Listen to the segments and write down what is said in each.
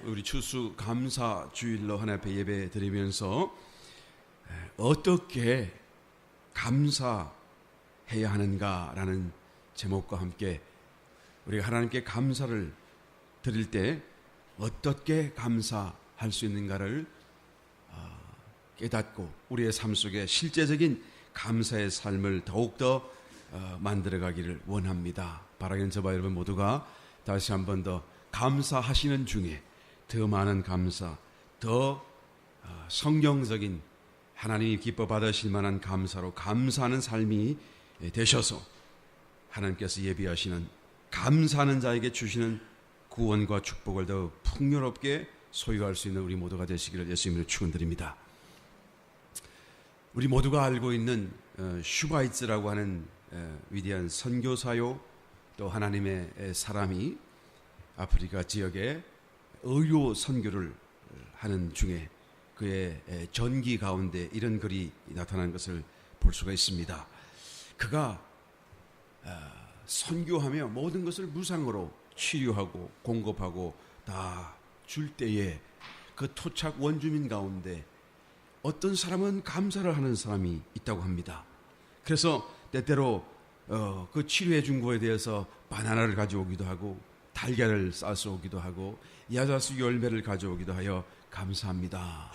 우리 추수 감사 주일로 하나님 앞에 예배 드리면서 어떻게 감사해야 하는가라는 제목과 함께 우리가 하나님께 감사를 드릴 때 어떻게 감사할 수 있는가를 깨닫고 우리의 삶 속에 실제적인 감사의 삶을 더욱더 만들어가기를 원합니다. 바라기는 저와 여러분 모두가 다시 한 번 더 감사하시는 중에 더 많은 감사, 더 성경적인 하나님이 기뻐 받으실 만한 감사로 감사하는 삶이 되셔서 하나님께서 예비하시는 감사하는 자에게 주시는 구원과 축복을 더 풍요롭게 소유할 수 있는 우리 모두가 되시기를 예수님으로 축원드립니다. 우리 모두가 알고 있는 슈바이츠라고 하는 위대한 선교사요 또 하나님의 사람이 아프리카 지역에 의료 선교를 하는 중에 그의 전기 가운데 이런 글이 나타난 것을 볼 수가 있습니다. 그가 선교하며 모든 것을 무상으로 치료하고 공급하고 다 줄 때에 그 토착 원주민 가운데 어떤 사람은 감사를 하는 사람이 있다고 합니다. 그래서 때때로 그 치료해 준 거에 대해서 바나나를 가져오기도 하고 달걀을 싸서 오기도 하고 야자수 열매를 가져오기도 하여 감사합니다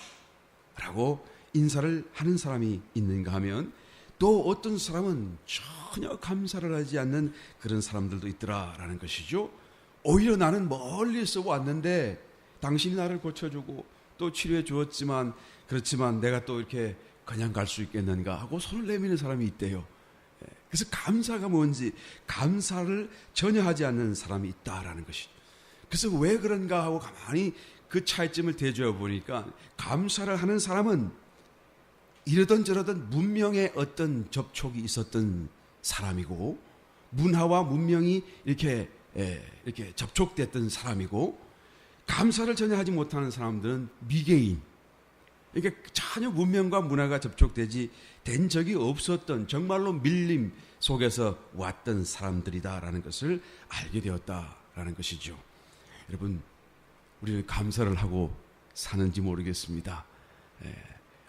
라고 인사를 하는 사람이 있는가 하면 또 어떤 사람은 전혀 감사를 하지 않는 그런 사람들도 있더라라는 것이죠. 오히려 나는 멀리서 왔는데 당신이 나를 고쳐주고 또 치료해 주었지만 그렇지만 내가 또 이렇게 그냥 갈 수 있겠는가 하고 손을 내미는 사람이 있대요. 그래서 감사가 뭔지 감사를 전혀 하지 않는 사람이 있다라는 것이. 그래서 왜 그런가 하고 가만히 그 차이점을 대조해 보니까 감사를 하는 사람은 이러던 저러던 문명의 어떤 접촉이 있었던 사람이고 문화와 문명이 이렇게 접촉됐던 사람이고 감사를 전혀 하지 못하는 사람들은 미개인. 이게 전혀 문명과 문화가 접촉되지 된 적이 없었던 정말로 밀림 속에서 왔던 사람들이다라는 것을 알게 되었다라는 것이죠. 여러분, 우리는 감사를 하고 사는지 모르겠습니다.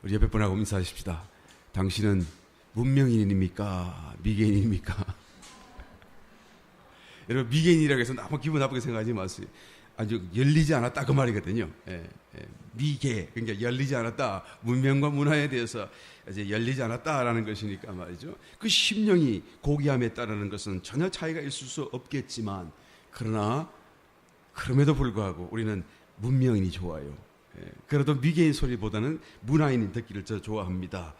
우리 옆에 분하고 인사하십시다. 당신은 문명인입니까? 미개인입니까? 여러분, 미개인이라고 해서 너무 기분 나쁘게 생각하지 마세요. 아주 열리지 않았다 그 말이거든요. 미개, 그러니까 열리지 않았다. 문명과 문화에 대해서 이제 열리지 않았다라는 것이니까 말이죠. 그 심령이 고귀함에 따르는 것은 전혀 차이가 있을 수 없겠지만 그러나 그럼에도 불구하고 우리는 문명인이 좋아요. 그래도 미개인 소리보다는 문화인이 듣기를 더 좋아합니다.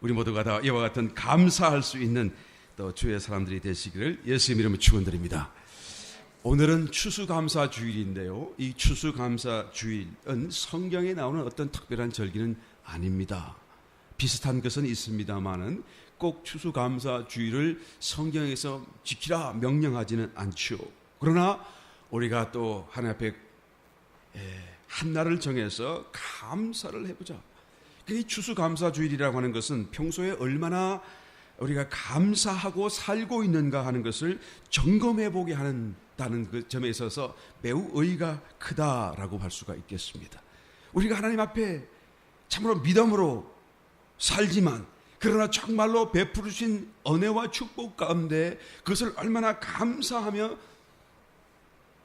우리 모두가 다 이와 같은 감사할 수 있는 또 주의 사람들이 되시기를 예수님 이름으로 축원드립니다. 오늘은 추수감사 주일인데요. 이 추수감사 주일은 성경에 나오는 어떤 특별한 절기는 아닙니다. 비슷한 것은 있습니다만은 꼭 추수감사 주일을 성경에서 지키라 명령하지는 않죠. 그러나 우리가 또 하나님 앞에 한 날을 정해서 감사를 해보자. 이 추수감사 주일이라고 하는 것은 평소에 얼마나 우리가 감사하고 살고 있는가 하는 것을 점검해 보게 한다는 그 점에 있어서 매우 의의가 크다라고 할 수가 있겠습니다. 우리가 하나님 앞에 참으로 믿음으로 살지만 그러나 정말로 베푸르신 은혜와 축복 가운데 그것을 얼마나 감사하며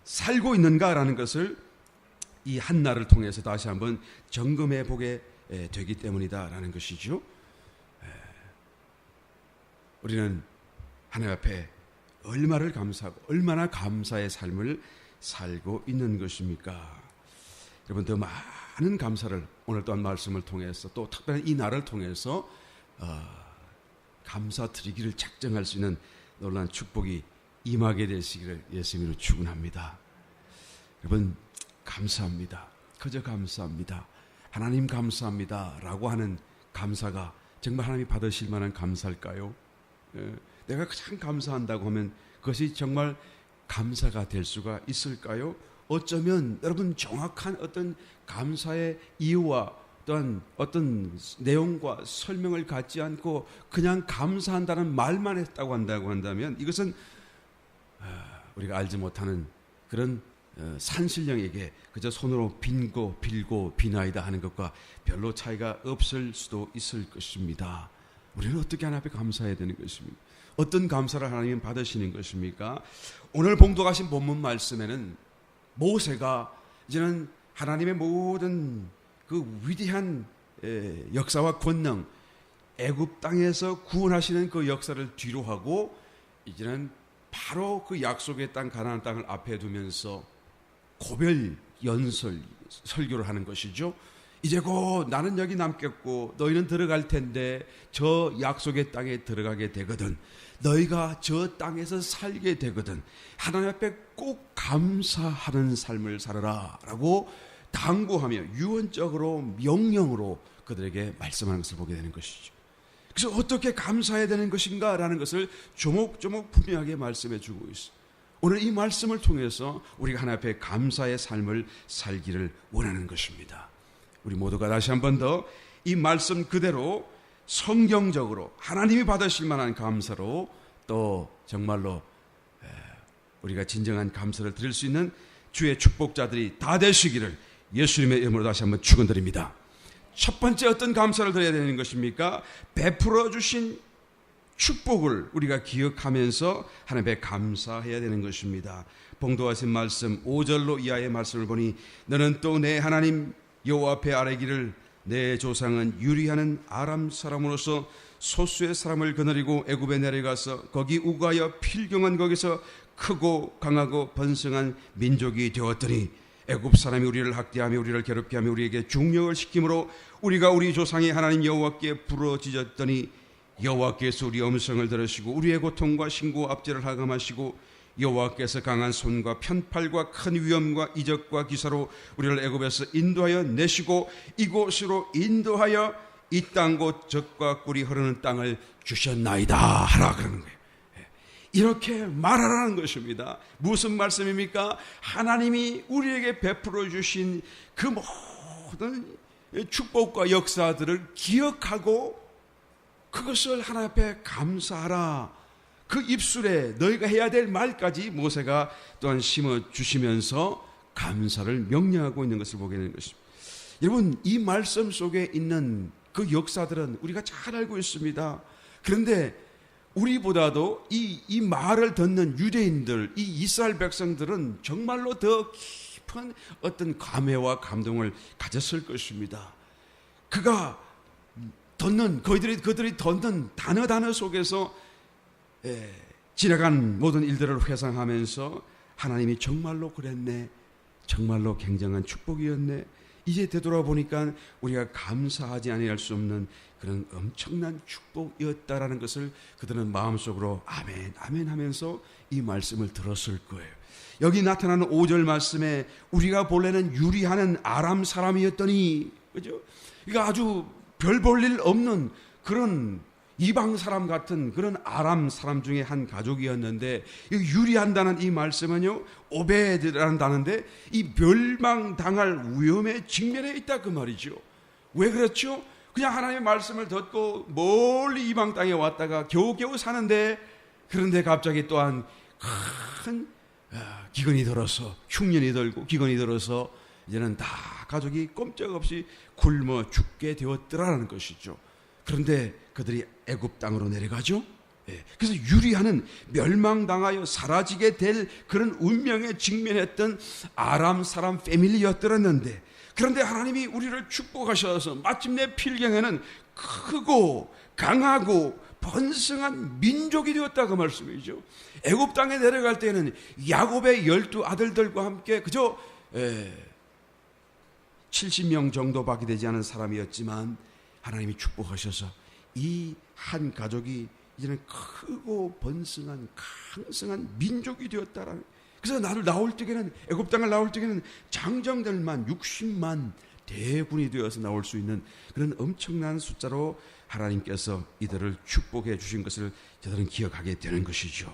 살고 있는가라는 것을 이 한 날을 통해서 다시 한번 점검해 보게 되기 때문이다라는 것이죠. 우리는 하나님 앞에 얼마를 감사하고 얼마나 감사의 삶을 살고 있는 것입니까? 여러분, 더 많은 감사를 오늘 또한 말씀을 통해서 또 특별한 이 날을 통해서 감사드리기를 작정할 수 있는 놀라운 축복이 임하게 되시기를 예수님으로 축원합니다. 여러분, 감사합니다. 그저 감사합니다. 하나님 감사합니다 라고 하는 감사가 정말 하나님이 받으실 만한 감사일까요? 내가 가장 감사한다고 하면 그것이 정말 감사가 될 수가 있을까요? 어쩌면 여러분 정확한 어떤 감사의 이유와 또한 어떤 내용과 설명을 갖지 않고 그냥 감사한다는 말만 했다고 한다면 이것은 우리가 알지 못하는 그런 산신령에게 그저 손으로 빈고 빌고 비나이다 하는 것과 별로 차이가 없을 수도 있을 것입니다. 우리는 어떻게 하나님 앞에 감사해야 되는 것입니까? 어떤 감사를 하나님은 받으시는 것입니까? 오늘 봉독하신 본문 말씀에는 모세가 이제는 하나님의 모든 그 위대한 역사와 권능, 애굽 땅에서 구원하시는 그 역사를 뒤로 하고 이제는 바로 그 약속의 땅 가나안 땅을 앞에 두면서 고별 연설 설교를 하는 것이죠. 이제 곧 나는 여기 남겠고 너희는 들어갈 텐데 저 약속의 땅에 들어가게 되거든. 너희가 저 땅에서 살게 되거든. 하나님 앞에 꼭 감사하는 삶을 살아라 라고 당부하며 유언적으로 명령으로 그들에게 말씀하는 것을 보게 되는 것이죠. 그래서 어떻게 감사해야 되는 것인가 라는 것을 조목조목 분명하게 말씀해 주고 있어요. 오늘 이 말씀을 통해서 우리가 하나님 앞에 감사의 삶을 살기를 원하는 것입니다. 우리 모두가 다시 한 번 더 이 말씀 그대로 성경적으로 하나님이 받으실 만한 감사로 또 정말로 우리가 진정한 감사를 드릴 수 있는 주의 축복자들이 다 되시기를 예수님의 이름으로 다시 한번 축원드립니다. 첫 번째 어떤 감사를 드려야 되는 것입니까? 베풀어 주신 축복을 우리가 기억하면서 하나님께 감사해야 되는 것입니다. 봉독하신 말씀 5절로 이하의 말씀을 보니 너는 또 내 하나님 여호와 앞에 아뢰기를 내 조상은 유리하는 아람 사람으로서 소수의 사람을 거느리고 애굽에 내려가서 거기 우거하여 필경한 거기서 크고 강하고 번성한 민족이 되었더니 애굽 사람이 우리를 학대하며 우리를 괴롭게 하며 우리에게 중력을 시킴으로 우리가 우리 조상의 하나님 여호와께 부르짖었더니 여호와께서 우리 음성을 들으시고 우리의 고통과 신고 압제를 하감하시고 여호와께서 강한 손과 편팔과 큰 위엄과 이적과 기사로 우리를 애굽에서 인도하여 내시고 이곳으로 인도하여 이 땅 곧 젖과 꿀이 흐르는 땅을 주셨나이다 하라 그러는 거예요. 이렇게 말하라는 것입니다. 무슨 말씀입니까? 하나님이 우리에게 베풀어 주신 그 모든 축복과 역사들을 기억하고 그것을 하나님 앞에 감사하라. 그 입술에 너희가 해야 될 말까지 모세가 또한 심어주시면서 감사를 명령하고 있는 것을 보게 되는 것입니다. 여러분, 이 말씀 속에 있는 그 역사들은 우리가 잘 알고 있습니다. 그런데 우리보다도 이 말을 듣는 유대인들, 이 이스라엘 백성들은 정말로 더 깊은 어떤 감회와 감동을 가졌을 것입니다. 그들이 듣는 단어 속에서 지나간 모든 일들을 회상하면서 하나님이 정말로 그랬네, 정말로 굉장한 축복이었네, 이제 되돌아보니까 우리가 감사하지 아니할 수 없는 그런 엄청난 축복이었다라는 것을 그들은 마음속으로 아멘 아멘 하면서 이 말씀을 들었을 거예요. 여기 나타나는 5절 말씀에 우리가 본래는 유리하는 아람 사람이었더니, 그죠? 그러니까 아주 별 볼 일 없는 그런 이방 사람 같은 그런 아람 사람 중에 한 가족이었는데, 유리한다는 이 말씀은요, 오베드라는 단어인데 이 멸망당할 위험에 직면해 있다 그 말이죠. 왜 그렇죠? 그냥 하나님의 말씀을 듣고 멀리 이방 땅에 왔다가 겨우겨우 사는데, 그런데 갑자기 또한 큰 기근이 들어서, 흉년이 들고 기근이 들어서 이제는 다 가족이 꼼짝없이 굶어 죽게 되었더라는 것이죠. 그런데 그들이 애굽 땅으로 내려가죠. 그래서 유리하는 멸망당하여 사라지게 될 그런 운명에 직면했던 아람 사람 패밀리였더랬는데, 그런데 하나님이 우리를 축복하셔서 마침내 필경에는 크고 강하고 번성한 민족이 되었다 그 말씀이죠. 애굽 땅에 내려갈 때는 야곱의 12 아들들과 함께 그저 70명 정도밖에 되지 않은 사람이었지만 하나님이 축복하셔서 이 한 가족이 이제는 크고 번성한 강성한 민족이 되었다라는. 그래서 나올 때에는, 애굽 땅을 나올 때에는 장정들만 60만 대군이 되어서 나올 수 있는 그런 엄청난 숫자로 하나님께서 이들을 축복해 주신 것을 저들은 기억하게 되는 것이죠.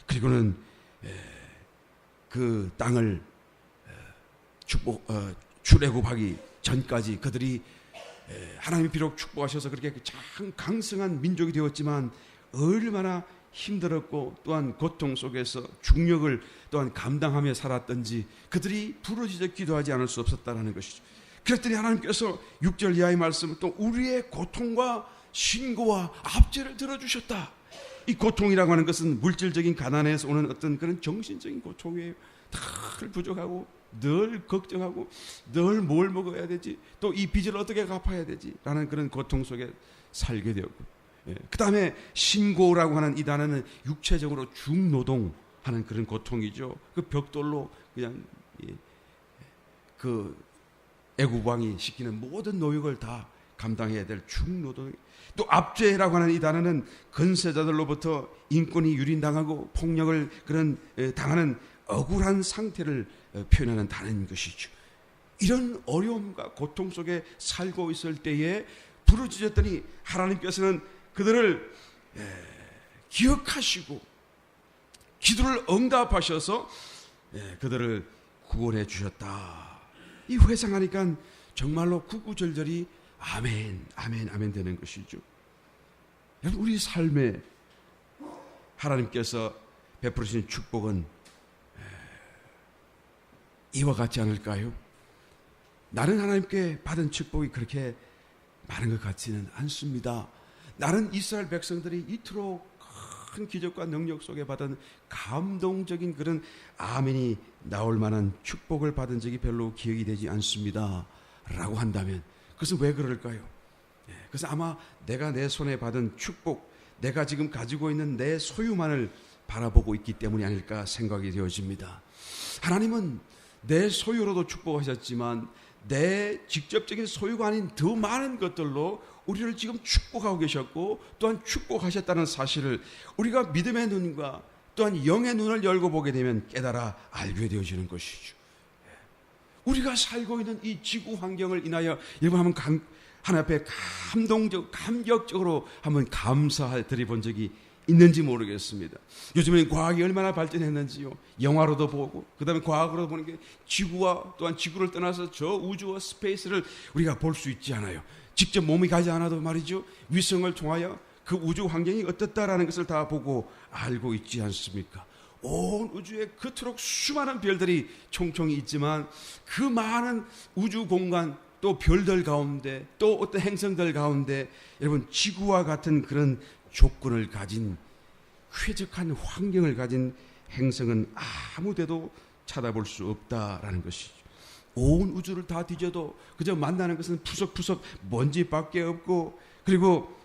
그리고는 그 땅을 출애굽하기 전까지 그들이 하나님이 비록 축복하셔서 그렇게 참 강성한 민족이 되었지만 얼마나 힘들었고 또한 고통 속에서 중력을 또한 감당하며 살았던지 그들이 부르짖어 기도하지 않을 수 없었다는 것이죠. 그랬더니 하나님께서 6절 이하의 말씀은 또 우리의 고통과 신고와 압제를 들어주셨다. 이 고통이라고 하는 것은 물질적인 가난에서 오는 어떤 그런 정신적인 고통이에요. 늘 부족하고 늘 걱정하고 늘 뭘 먹어야 되지, 또 이 빚을 어떻게 갚아야 되지 라는 그런 고통 속에 살게 되었고, 그 다음에 신고라고 하는 이 단어는 육체적으로 중노동하는 그런 고통이죠. 그 벽돌로 그냥 그 애굽왕이 시키는 모든 노역을 다 감당해야 될 중노동. 또 압제라고 하는 이 단어는 건세자들로부터 인권이 유린당하고 폭력을 그런 당하는 억울한 상태를 표현하는 단어인 것이죠. 이런 어려움과 고통 속에 살고 있을 때에 부르짖었더니 하나님께서는 그들을 기억하시고 기도를 응답하셔서 그들을 구원해 주셨다. 이 회상하니까 정말로 구구절절이 아멘, 아멘, 아멘 되는 것이죠. 여러분, 우리 삶에 하나님께서 베푸시는 축복은 이와 같지 않을까요? 나는 하나님께 받은 축복이 그렇게 많은 것 같지는 않습니다. 나는 이스라엘 백성들이 이토록 큰 기적과 능력 속에 받은 감동적인 그런 아멘이 나올 만한 축복을 받은 적이 별로 기억이 되지 않습니다 라고 한다면 그것은 왜 그럴까요? 그래서 아마 내가 내 손에 받은 축복, 내가 지금 가지고 있는 내 소유만을 바라보고 있기 때문이 아닐까 생각이 되어집니다. 하나님은 내 소유로도 축복하셨지만 내 직접적인 소유가 아닌 더 많은 것들로 우리를 지금 축복하고 계셨고 또한 축복하셨다는 사실을 우리가 믿음의 눈과 또한 영의 눈을 열고 보게 되면 깨달아 알게 되어지는 것이죠. 우리가 살고 있는 이 지구 환경을 인하여 여러분 한번 하나님 앞에 감격적으로 한번 감사드려 적이 있는지 모르겠습니다. 요즘엔 과학이 얼마나 발전했는지요. 영화로도 보고 그 다음에 과학으로도 보는 게 지구와 또한 지구를 떠나서 저 우주와 스페이스를 우리가 볼 수 있지 않아요. 직접 몸이 가지 않아도 말이죠. 위성을 통하여 그 우주 환경이 어떻다라는 것을 다 보고 알고 있지 않습니까? 온 우주에 그토록 수많은 별들이 총총이 있지만 그 많은 우주 공간 또 별들 가운데 또 어떤 행성들 가운데 여러분 지구와 같은 그런 조건을 가진 쾌적한 환경을 가진 행성은 아무데도 찾아볼 수 없다라는 것이죠. 온 우주를 다 뒤져도 그저 만나는 것은 푸석푸석 먼지밖에 없고 그리고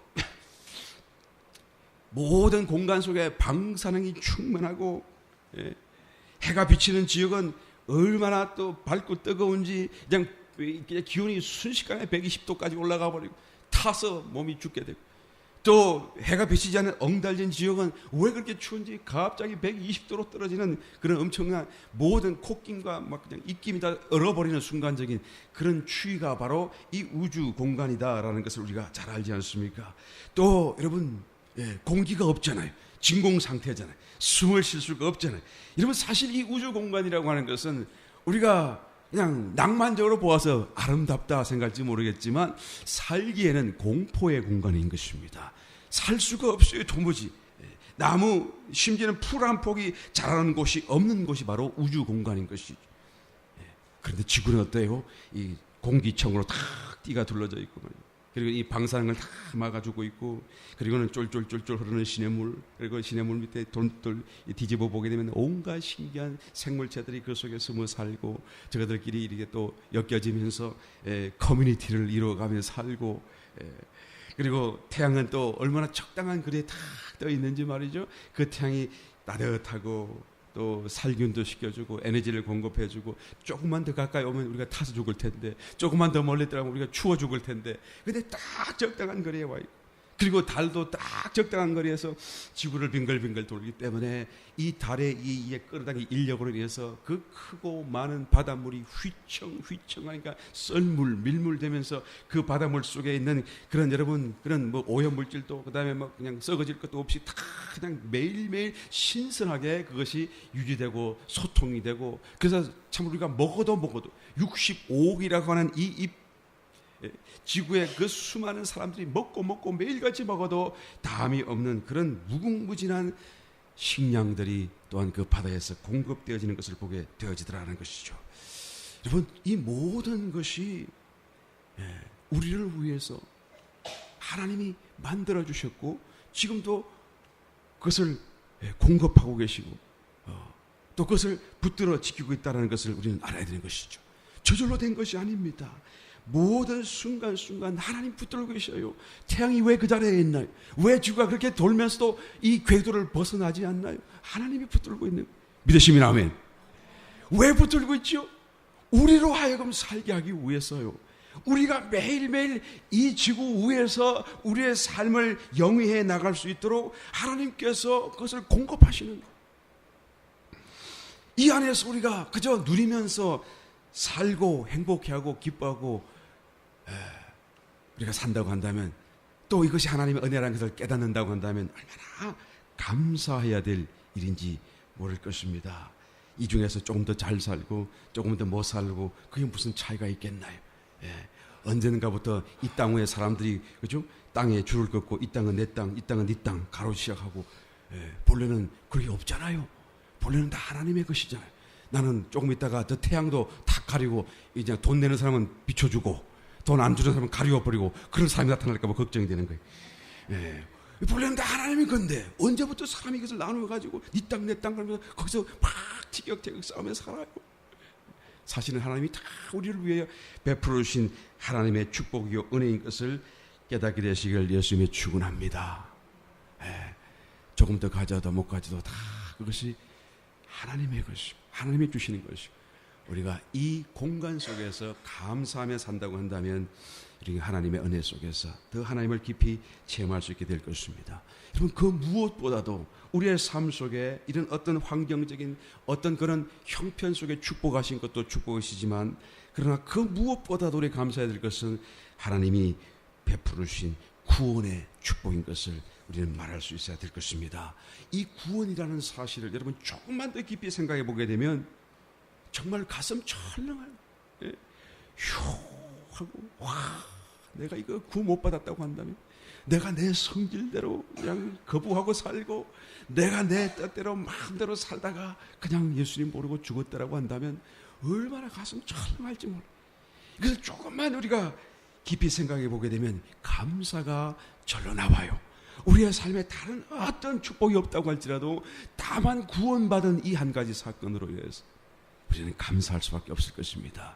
모든 공간 속에 방사능이 충만하고 해가 비치는 지역은 얼마나 또 밝고 뜨거운지 그냥 기온이 순식간에 120도까지 올라가 버리고 타서 몸이 죽게 되고 또 해가 비치지 않는 엉달진 지역은 왜 그렇게 추운지 갑자기 120도로 떨어지는 그런 엄청난 모든 콧김과 막 그냥 입김이 다 얼어버리는 순간적인 그런 추위가 바로 이 우주 공간이다라는 것을 우리가 잘 알지 않습니까? 또 여러분 공기가 없잖아요. 진공 상태잖아요. 숨을 쉴 수가 없잖아요. 여러분 사실 이 우주 공간이라고 하는 것은 우리가 그냥 낭만적으로 보아서 아름답다 생각할지 모르겠지만 살기에는 공포의 공간인 것입니다. 살 수가 없어요. 도무지. 나무 심지어는 풀 한 폭이 자라는 곳이 없는 곳이 바로 우주 공간인 것이죠. 그런데 지구는 어때요? 이 공기청으로 다 띠가 둘러져 있고 그리고 이 방사능을 다 막아주고 있고 그리고는 쫄쫄쫄쫄 흐르는 시냇물 그리고 시냇물 밑에 돌 뒤집어 보게 되면 온갖 신기한 생물체들이 그 속에 숨어 살고 저들끼리 이렇게 또 엮여지면서 커뮤니티를 이루어가며 살고 그리고 태양은 또 얼마나 적당한 거리에 탁 떠 있는지 말이죠. 그 태양이 따뜻하고 또 살균도 시켜주고 에너지를 공급해주고 조금만 더 가까이 오면 우리가 타서 죽을 텐데 조금만 더 멀리 들어가면 우리가 추워 죽을 텐데 근데 딱 적당한 거리에 와 있고 그리고 달도 딱 적당한 거리에서 지구를 빙글빙글 돌기 때문에 이 달의 이 끌어당긴 인력으로 인해서 그 크고 많은 바닷물이 휘청휘청하니까 썰물 밀물되면서 그 바닷물 속에 있는 그런 여러분 그런 뭐 오염물질도 그다음에 뭐 그냥 썩어질 것도 없이 다 그냥 매일매일 신선하게 그것이 유지되고 소통이 되고 그래서 참 우리가 먹어도 65억이라고 하는 이 지구에 그 수많은 사람들이 먹고 매일같이 먹어도 담이 없는 그런 무궁무진한 식량들이 또한 그 바다에서 공급되어지는 것을 보게 되어지더라는 것이죠. 여러분, 이 모든 것이 우리를 위해서 하나님이 만들어 주셨고 지금도 그것을 공급하고 계시고 또 그것을 붙들어 지키고 있다는 것을 우리는 알아야 되는 것이죠. 저절로 된 것이 아닙니다. 모든 순간순간 하나님 붙들고 계셔요. 태양이 왜 그 자리에 있나요? 왜 지구가 그렇게 돌면서도 이 궤도를 벗어나지 않나요? 하나님이 붙들고 있는, 믿으시면 아멘. 왜 붙들고 있죠? 우리로 하여금 살게 하기 위해서요. 우리가 매일매일 이 지구 위에서 우리의 삶을 영위해 나갈 수 있도록 하나님께서 그것을 공급하시는 거예요. 이 안에서 우리가 그저 누리면서 살고 행복해하고 기뻐하고 우리가 산다고 한다면, 또 이것이 하나님의 은혜라는 것을 깨닫는다고 한다면 얼마나 감사해야 될 일인지 모를 것입니다. 이 중에서 조금 더 잘 살고 조금 더 못 살고 그게 무슨 차이가 있겠나요? 언젠가부터 이 땅 위에 사람들이 그죠? 땅에 줄을 긋고 이 땅은 내 땅, 이 땅은 네 땅 가로 시작하고 본래는 그게 없잖아요. 본래는 다 하나님의 것이잖아요. 나는 조금 있다가 저 태양도 다 가리고 이제 돈 내는 사람은 비춰주고 돈 안 주는 사람은 가리워버리고 그런 사람이 나타날까 봐 걱정이 되는 거예요. 본래는 다 하나님의 건데 언제부터 사람이 이것을 나누어가지고 네 땅 내 땅 그러면서 거기서 막 티격태격 싸우면서 살아요. 사실은 하나님이 다 우리를 위해 베풀어 주신 하나님의 축복이요 은혜인 것을 깨닫게 되시길 예수님의 축원합니다. 조금 더 가져도 못 가져도 다 그것이 하나님의 것이고 하나님이 주시는 것이고, 우리가 이 공간 속에서 감사하며 산다고 한다면 우리가 하나님의 은혜 속에서 더 하나님을 깊이 체험할 수 있게 될 것입니다. 여러분, 그 무엇보다도 우리의 삶 속에 이런 어떤 환경적인 어떤 그런 형편 속에 축복하신 것도 축복이시지만, 그러나 그 무엇보다도 우리 감사해야 될 것은 하나님이 베풀어 주신 구원의 축복인 것을 우리는 말할 수 있어야 될 것입니다. 이 구원이라는 사실을 여러분 조금만 더 깊이 생각해 보게 되면 정말 가슴 철렁해요. 휴 하고, 와, 내가 이거 구원 못 받았다고 한다면, 내가 내 성질대로 그냥 거부하고 살고 내가 내 뜻대로 마음대로 살다가 그냥 예수님 모르고 죽었다라고 한다면 얼마나 가슴 철렁할지 몰라요. 그래서 조금만 우리가 깊이 생각해 보게 되면 감사가 절로 나와요. 우리의 삶에 다른 어떤 축복이 없다고 할지라도 다만 구원받은 이 한 가지 사건으로 인해서 우리는 감사할 수밖에 없을 것입니다.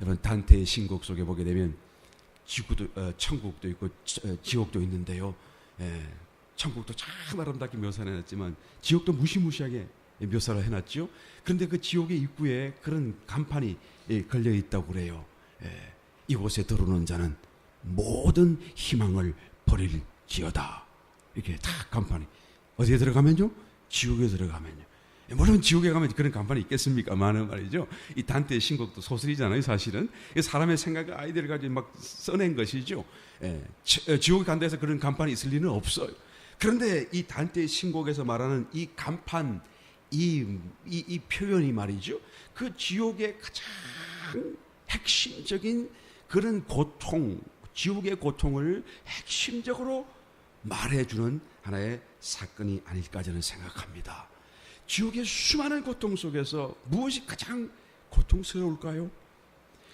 여러분, 단테의 신곡 속에 보게 되면 천국도 있고 지옥도 있는데요. 천국도 참 아름답게 묘사를 해놨지만 지옥도 무시무시하게 묘사를 해놨죠. 그런데 그 지옥의 입구에 그런 간판이 걸려 있다고 그래요. 이곳에 들어오는 자는 모든 희망을 버릴지어다. 이렇게 딱 간판이. 어디에 들어가면요? 지옥에 들어가면요. 물론 지옥에 가면 그런 간판이 있겠습니까? 많은 말이죠. 이 단테의 신곡도 소설이잖아요, 사실은. 사람의 생각과 아이디어를 가지고 막 써낸 것이죠. 지옥에 간다 해서 그런 간판이 있을 리는 없어요. 그런데 이 단테의 신곡에서 말하는 이 간판, 이 표현이 말이죠. 그 지옥의 가장 핵심적인 그런 고통, 지옥의 고통을 핵심적으로 말해주는 하나의 사건이 아닐까 저는 생각합니다. 지옥의 수많은 고통 속에서 무엇이 가장 고통스러울까요?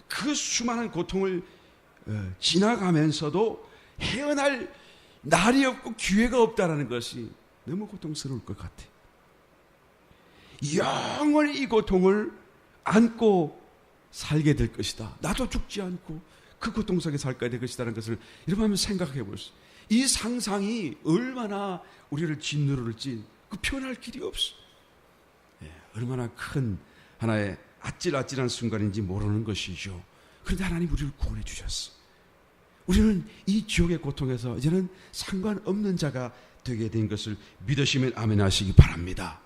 그 수많은 고통을 지나가면서도 헤어날 날이 없고 기회가 없다는 것이 너무 고통스러울 것 같아요. 영원히 이 고통을 안고 살게 될 것이다. 나도 죽지 않고 그 고통 속에 살게 될 것이라는 것을 여러분 한번 생각해 보세요. 이 상상이 얼마나 우리를 짓누를지 그 표현할 길이 없어. 얼마나 큰 하나의 아찔아찔한 순간인지 모르는 것이죠. 그런데 하나님 우리를 구원해 주셨어. 우리는 이 지옥의 고통에서 이제는 상관없는 자가 되게 된 것을 믿으시면 아멘 하시기 바랍니다.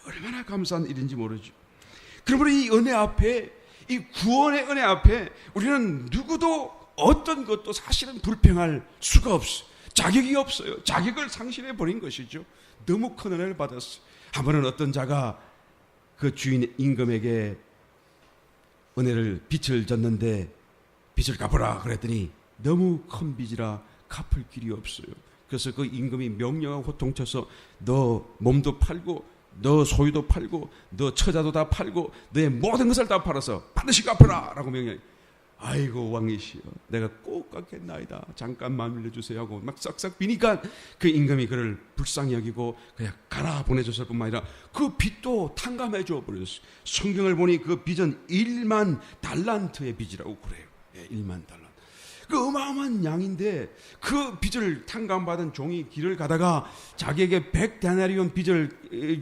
얼마나 감사한 일인지 모르죠. 그러므로 이 은혜 앞에, 이 구원의 은혜 앞에 우리는 누구도 어떤 것도 사실은 불평할 수가 없어요. 자격이 없어요. 자격을 상실해 버린 것이죠. 너무 큰 은혜를 받았어요. 한 번은 어떤 자가 그 주인 임금에게 빛을 줬는데 빚을 갚아라 그랬더니 너무 큰 빚이라 갚을 길이 없어요. 그래서 그 임금이 명령하고 호통쳐서 너 몸도 팔고 너 소유도 팔고 너 처자도 다 팔고 너의 모든 것을 다 팔아서 반드시 갚아라 라고 명령해. 아이고 왕이시여, 내가 꼭 갚겠나이다, 잠깐만 빌려주세요 하고 막 싹싹 비니까 그 임금이 그를 불쌍히 여기고 그냥 가라 보내줬을 뿐만 아니라 그 빚도 탕감해 줘 버렸어요. 성경을 보니 그 빚은 1만 달란트의 빚이라고 그래요. 1만 달란트. 그 어마어마한 양인데 그 빚을 탕감받은 종이 길을 가다가 자기에게 100데나리온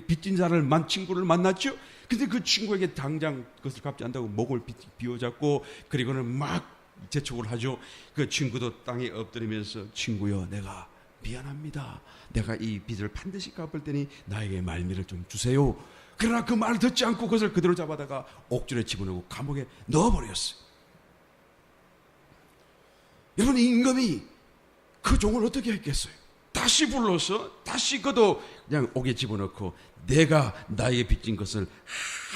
빚진 자를 친구를 만났죠. 근데 그 친구에게 당장 그것을 갚지 않는다고 목을 비워잡고 그리고는 막 재촉을 하죠. 그 친구도 땅에 엎드리면서 친구여, 내가 미안합니다. 내가 이 빚을 반드시 갚을 테니 나에게 말미를 좀 주세요. 그러나 그 말을 듣지 않고 그것을 그대로 잡아다가 옥줄에 집어넣고 감옥에 넣어버렸어요. 여러분, 임금이 그 종을 어떻게 했겠어요? 다시 불러서 다시 그도 그냥 옥에 집어넣고 내가 나에게 빚진 것을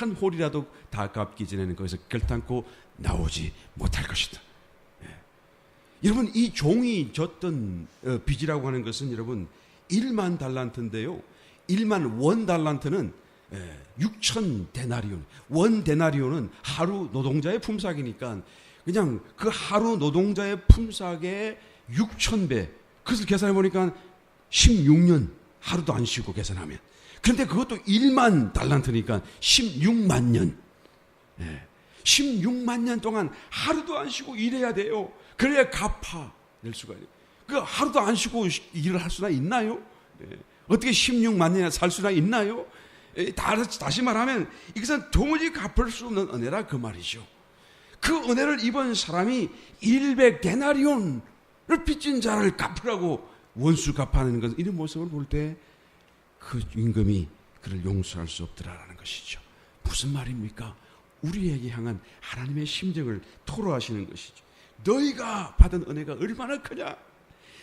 한 홀이라도 다 갚기 전에는 거기서 결단코 나오지 못할 것이다. 여러분, 이 종이 졌던 빚이라고 하는 것은 여러분 1만 달란트인데요. 1만 원 달란트는 6천 데나리온. 원 데나리온은 하루 노동자의 품삯이니까 그냥 그 하루 노동자의 품삯의 6,000배. 그것을 계산해 보니까 16년 하루도 안 쉬고 계산하면. 그런데 그것도 1만 달란트니까 16만 년. 16만 년 동안 하루도 안 쉬고 일해야 돼요. 그래야 갚아낼 수가 있어요. 그 하루도 안 쉬고 일을 할 수나 있나요? 어떻게 16만 년이나 살 수나 있나요? 다시 말하면 이것은 도무지 갚을 수 없는 은혜라 그 말이죠. 그 은혜를 입은 사람이 100데나리온을 빚진 자를 갚으라고 원수 갚아내는 것은 이런 모습을 볼 때 그 임금이 그를 용서할 수 없더라라는 것이죠. 무슨 말입니까? 우리에게 향한 하나님의 심정을 토로하시는 것이죠. 너희가 받은 은혜가 얼마나 크냐?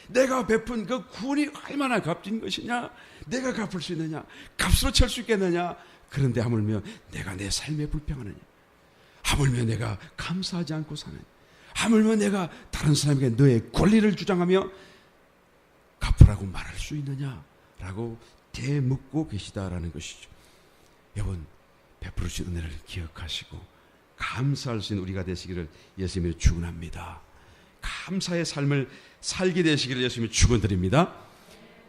내가 베푼 그 구원이 얼마나 값진 것이냐? 내가 갚을 수 있느냐? 값으로 찰 수 있겠느냐? 그런데 하물며 내가 내 삶에 불평하느냐? 하물며 내가 감사하지 않고 사느냐? 하물며 내가 다른 사람에게 너의 권리를 주장하며 갚으라고 말할 수 있느냐? 라고 대묻고 계시다라는 것이죠. 여러분, 베풀으신 은혜를 기억하시고 감사할 수 있는 우리가 되시기를 예수님으로 축원합니다. 감사의 삶을 살게 되시기를 예수님으로 축원드립니다.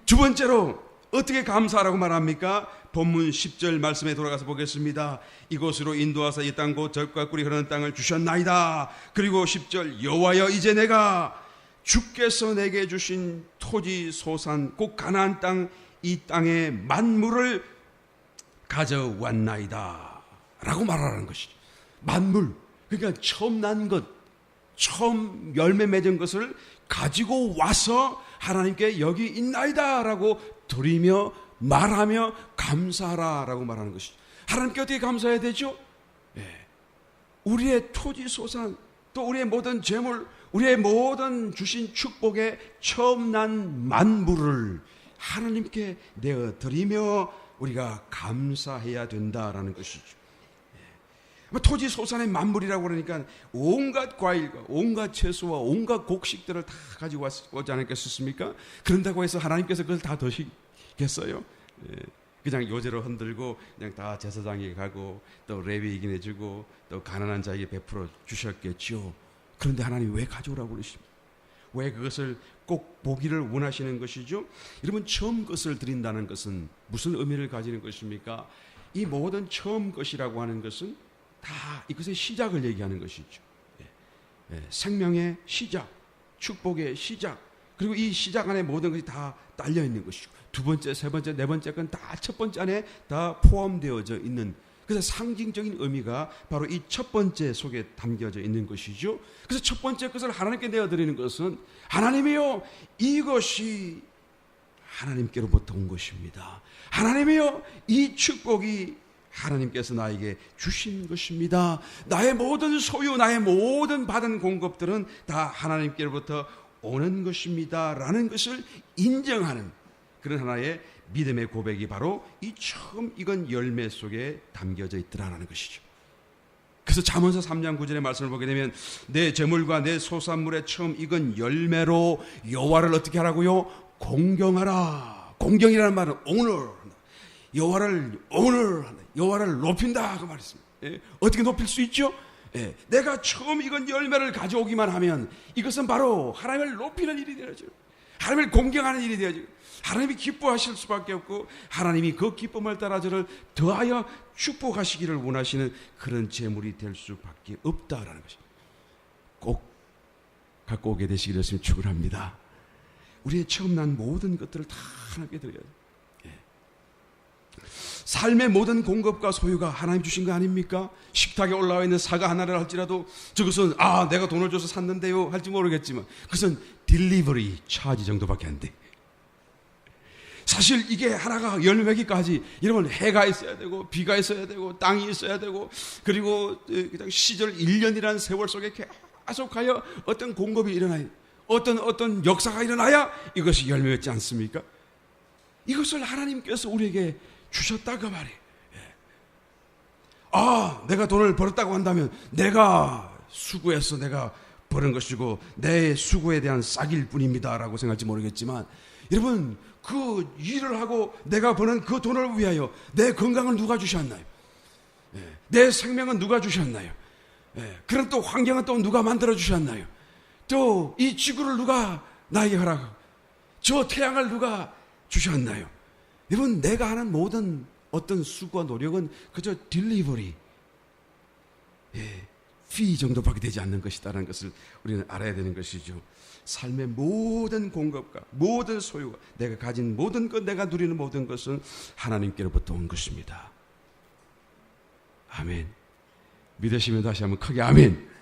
두 번째로 어떻게 감사하라고 말합니까? 본문 10절 말씀에 돌아가서 보겠습니다. 이곳으로 인도하사 이 땅 곧 젖과 꿀이 흐르는 땅을 주셨나이다. 그리고 10절 여호와여, 이제 내가 주께서 내게 주신 토지 소산 곧 가나안 땅 이 땅의 만물을 가져왔나이다 라고 말하라는 것이죠. 만물, 그러니까 처음 난 것, 처음 열매 맺은 것을 가지고 와서 하나님께 여기 있나이다 라고 드리며 말하며 감사하라 라고 말하는 것이죠. 하나님께 어떻게 감사해야 되죠? 우리의 토지 소산, 또 우리의 모든 재물, 우리의 모든 주신 축복의 처음 난 만물을 하나님께 내어드리며 우리가 감사해야 된다라는 것이죠. 토지 소산의 만물이라고 그러니까 온갖 과일과 온갖 채소와 온갖 곡식들을 다 가지고 오지 않았겠습니까? 그런다고 해서 하나님께서 그걸 다 드시겠어요? 그냥 요제로 흔들고 그냥 다 제사장에게 가고 또 레위에게 내주고 또 가난한 자에게 베풀어 주셨겠죠. 그런데 하나님 왜 가져오라고 그러십니까? 왜 그것을 꼭 보기를 원하시는 것이죠? 여러분, 처음 것을 드린다는 것은 무슨 의미를 가지는 것입니까? 이 모든 처음 것이라고 하는 것은 다 이것의 시작을 얘기하는 것이죠. 생명의 시작, 축복의 시작, 그리고 이 시작 안에 모든 것이 다 딸려 있는 것이고 두 번째, 세 번째, 네 번째 건 다 첫 번째 안에 다 포함되어져 있는, 그래서 상징적인 의미가 바로 이 첫 번째 속에 담겨져 있는 것이죠. 그래서 첫 번째 것을 하나님께 내어드리는 것은 하나님이요, 이것이 하나님께로부터 온 것입니다. 하나님이요, 이 축복이 하나님께서 나에게 주신 것입니다. 나의 모든 소유, 나의 모든 받은 공급들은 다 하나님께로부터 오는 것입니다 라는 것을 인정하는 그런 하나의 믿음의 고백이 바로 이 처음 익은 열매 속에 담겨져 있더라라는 것이죠. 그래서 잠언서 3장 9절의 말씀을 보게 되면 내 재물과 내 소산물에 처음 익은 열매로 여호와를 어떻게 하라고요? 공경하라. 공경이라는 말은 오늘 여호와를 여호와를 높인다 그 말이었습니다. 예? 어떻게 높일 수 있죠? 예, 내가 처음 익은 열매를 가져오기만 하면 이것은 바로 하나님을 높이는 일이 되어져. 하나님을 공경하는 일이 되어져. 하나님이 기뻐하실 수밖에 없고 하나님이 그 기쁨을 따라 저를 더하여 축복하시기를 원하시는 그런 재물이 될 수밖에 없다라는 것입니다. 꼭 갖고 오게 되시기를 축원합니다. 우리의 처음 난 모든 것들을 다 하나님께 드려야 돼요. 삶의 모든 공급과 소유가 하나님 주신 거 아닙니까? 식탁에 올라와 있는 사과 하나를 할지라도 저것은 내가 돈을 줘서 샀는데요 할지 모르겠지만 그것은 딜리버리 차지 정도밖에 안 돼. 사실 이게 하나가 열매기까지 여러분 해가 있어야 되고 비가 있어야 되고 땅이 있어야 되고 그리고 그냥 시절 1년이라는 세월 속에 계속하여 어떤 공급이 일어나야 어떤 역사가 일어나야 이것이 열매였지 않습니까? 이것을 하나님께서 우리에게 주셨다고 말이에요. 내가 돈을 벌었다고 한다면 내가 수고해서 내가 버는 것이고 내 수고에 대한 싹일 뿐입니다 라고 생각할지 모르겠지만 여러분 그 일을 하고 내가 버는 그 돈을 위하여 내 건강은 누가 주셨나요? 내 생명은 누가 주셨나요? 그런 또 환경은 또 누가 만들어 주셨나요? 또 이 지구를 누가 나에게 허락하고 저 태양을 누가 주셨나요? 여러분 내가 하는 모든 어떤 수고와 노력은 그저 딜리버리 피 정도밖에 되지 않는 것이다라는 것을 우리는 알아야 되는 것이죠. 삶의 모든 공급과 모든 소유가 내가 가진 모든 것 내가 누리는 모든 것은 하나님께로부터 온 것입니다. 아멘. 믿으시면 다시 한번 크게 아멘.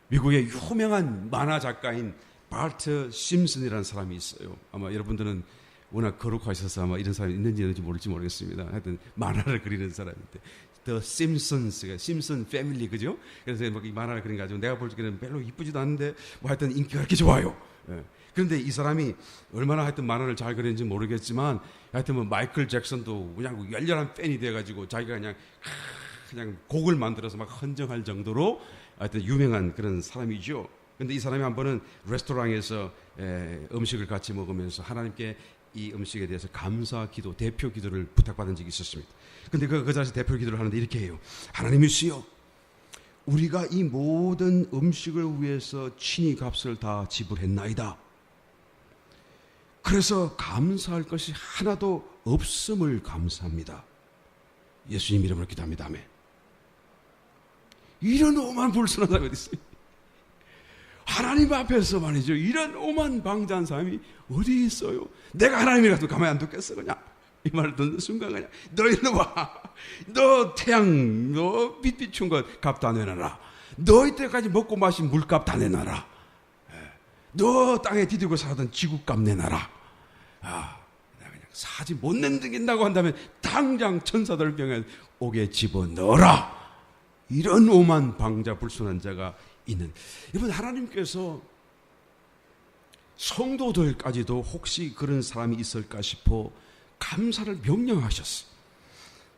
미국의 유명한 만화 작가인 바트 심슨이라는 사람이 있어요. 아마 여러분들은 워낙 거룩하셔서 아마 이런 사람이 있는지 없는지 모를지 모르겠습니다. 하여튼 만화를 그리는 사람인데 The Simpsons가 심슨 패밀리 그죠? 그래서 이 만화를 그린 가지고 내가 볼 적에는 별로 이쁘지도 않은데 뭐 하여튼 인기가 그렇게 좋아요. 그런데 이 사람이 얼마나 하여튼 만화를 잘 그리는지 모르겠지만 하여튼 뭐 마이클 잭슨도 그냥 열렬한 팬이 돼가지고 자기가 그냥 곡을 만들어서 막 헌정할 정도로 하여튼 유명한 그런 사람이죠. 근데 이 사람이 한 번은 레스토랑에서 음식을 같이 먹으면서 하나님께 이 음식에 대해서 감사 기도, 대표 기도를 부탁받은 적이 있었습니다. 근데 그 자리에서 대표 기도를 하는데 이렇게 해요. 하나님이시여, 우리가 이 모든 음식을 위해서 친히 값을 다 지불했나이다. 그래서 감사할 것이 하나도 없음을 감사합니다. 예수님 이름으로 기도합니다. 아멘. 이런 오만 불순한 사람이 어디 있어요? 하나님 앞에서 말이죠. 이런 오만 방자한 사람이 어디 있어요? 내가 하나님이라도 가만히 안 두겠어 그냥. 이 말을 듣는 순간 그냥 너 일로 와. 너 태양 너 빛 비춘 것 값 다 내놔라. 너 이때까지 먹고 마신 물값 다 내놔라. 너 땅에 디디고 살던 지구값 내놔라. 그냥 사지 못 nen다고 한다면 당장 천사들 병에 옥에 집어넣어라. 이런 오만 방자 불순한 자가 있는. 여러분 하나님께서 성도들까지도 혹시 그런 사람이 있을까 싶어 감사를 명령하셨어요.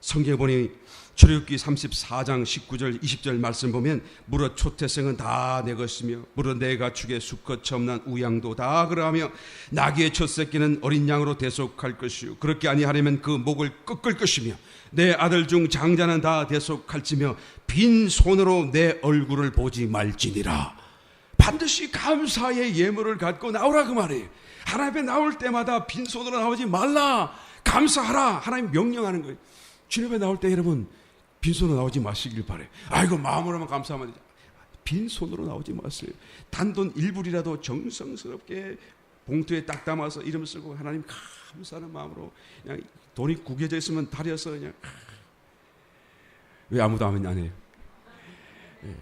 성경에 보니 출애굽기 34장 19절 20절 말씀 보면 무릇 초태생은 다 내 것이며 무릇 내 가축의 수컷 처음 난 우양도 다 그러하며 나귀의 첫 새끼는 어린 양으로 대속할 것이요 그렇게 아니하려면 그 목을 꺾을 것이며 내 아들 중 장자는 다 대속할지며 빈 손으로 내 얼굴을 보지 말지니라. 반드시 감사의 예물을 갖고 나오라 그 말이에요. 하나님 앞에 나올 때마다 빈손으로 나오지 말라. 감사하라. 하나님 명령하는 거예요. 주님 앞에 나올 때 여러분 빈손으로 나오지 마시길 바래요. 아이고 마음으로만 감사하면 되죠. 빈손으로 나오지 마세요. 단돈 1불이라도 정성스럽게 봉투에 딱 담아서 이름 쓰고 하나님 감사하는 마음으로 그냥 돈이 구겨져 있으면 다려서 그냥 왜 아무도 안 해요?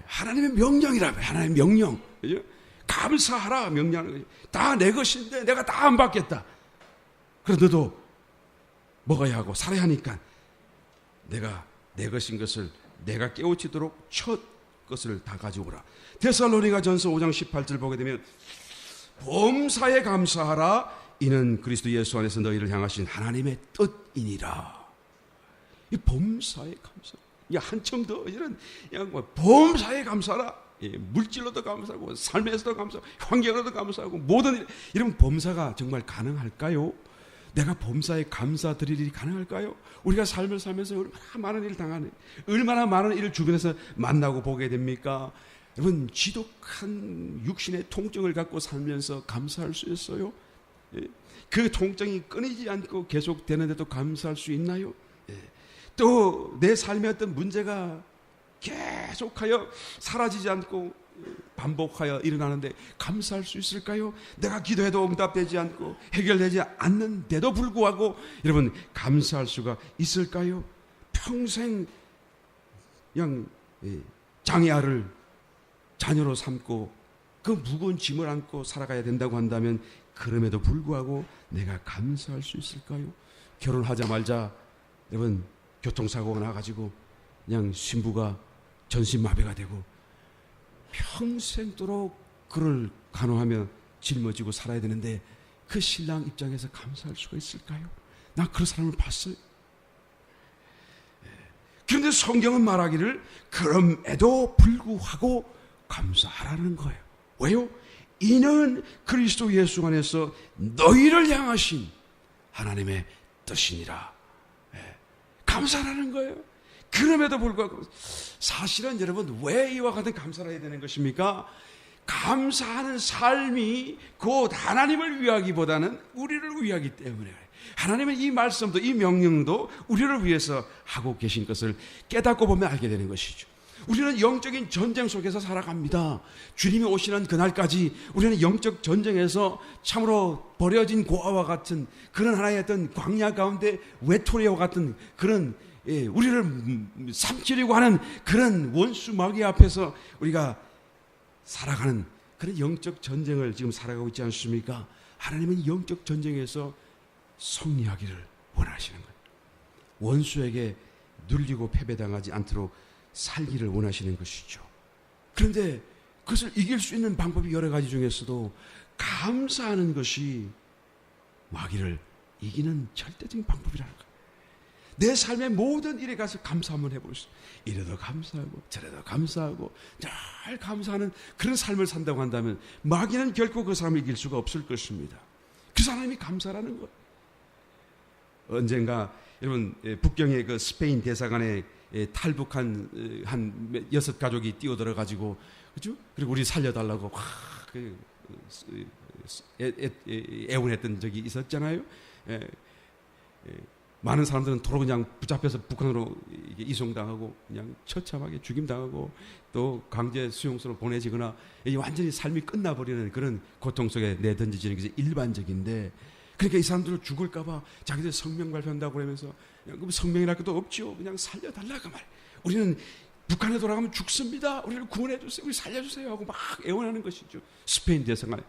하나님의 명령이라며. 하나님의 명령. 그죠? 감사하라 명령하는 거죠. 다 내 것인데 내가 다 안 받겠다. 그런데도 먹어야 하고 살아야 하니까 내가 내 것인 것을 내가 깨우치도록 첫 것을 다 가져오라. 데살로니가 전서 5장 18절 보게 되면 범사에 감사하라. 이는 그리스도 예수 안에서 너희를 향하신 하나님의 뜻이니라. 이 범사에 감사. 한층 더 이런 범사에 감사라. 물질로도 감사하고 삶에서도 감사하고 환경으로도 감사하고 모든 이런 범사가 정말 가능할까요? 내가 범사에 감사드릴 일이 가능할까요? 우리가 삶을 살면서 얼마나 많은 일을 당하는, 얼마나 많은 일을 주변에서 만나고 보게 됩니까? 여러분, 지독한 육신의 통증을 갖고 살면서 감사할 수 있어요? 그 통증이 끊이지 않고 계속되는데도 감사할 수 있나요? 또 내 삶의 어떤 문제가 계속하여 사라지지 않고 반복하여 일어나는데 감사할 수 있을까요? 내가 기도해도 응답되지 않고 해결되지 않는데도 불구하고 여러분 감사할 수가 있을까요? 평생 그냥 장애아를 자녀로 삼고 그 무거운 짐을 안고 살아가야 된다고 한다면 그럼에도 불구하고 내가 감사할 수 있을까요? 결혼하자마자 여러분 교통사고가 나가지고 그냥 신부가 전신마비가 되고 평생도록 그를 간호하며 짊어지고 살아야 되는데 그 신랑 입장에서 감사할 수가 있을까요? 나 그런 사람을 봤어요. 그런데 성경은 말하기를 그럼에도 불구하고 감사하라는 거예요. 왜요? 이는 그리스도 예수 안에서 너희를 향하신 하나님의 뜻이니라. 감사하라는 거예요. 그럼에도 불구하고 사실은 여러분 왜 이와 같은 감사를 해야 되는 것입니까? 감사하는 삶이 곧 하나님을 위하기보다는 우리를 위하기 때문에 하나님은 이 말씀도 이 명령도 우리를 위해서 하고 계신 것을 깨닫고 보면 알게 되는 것이죠. 우리는 영적인 전쟁 속에서 살아갑니다. 주님이 오시는 그날까지 우리는 영적 전쟁에서 참으로 버려진 고아와 같은 그런 하나의 어떤 광야 가운데 외톨이와 같은 그런 우리를 삼키려고 하는 그런 원수 마귀 앞에서 우리가 살아가는 그런 영적 전쟁을 지금 살아가고 있지 않습니까? 하나님은 영적 전쟁에서 승리하기를 원하시는 거예요. 원수에게 눌리고 패배당하지 않도록 살기를 원하시는 것이죠. 그런데 그것을 이길 수 있는 방법이 여러 가지 중에서도 감사하는 것이 마귀를 이기는 절대적인 방법이라는 거예요. 내 삶의 모든 일에 가서 감사 한번 해보세요. 이래도 감사하고 저래도 감사하고 늘 감사하는 그런 삶을 산다고 한다면 마귀는 결코 그 사람을 이길 수가 없을 것입니다. 그 사람이 감사라는 거예요. 언젠가 여러분 북경의 그 스페인 대사관에 탈북한 한 6가족이 뛰어들어가지고 그죠? 그리고 우리 살려달라고 애원했던 적이 있었잖아요. 많은 사람들은 도로 그냥 붙잡혀서 북한으로 이송당하고 그냥 처참하게 죽임당하고 또 강제 수용소로 보내지거나 완전히 삶이 끝나버리는 그런 고통 속에 내던지지는 것이 일반적인데 그러니까 이 사람들을 죽을까봐 자기들 성명 발표한다고 그러면서 그냥 성명이랄 것도 없죠. 그냥 살려달라고 말. 우리는 북한에 돌아가면 죽습니다. 우리를 구원해 주세요. 우리 살려주세요 하고 막 애원하는 것이죠. 스페인 대사관에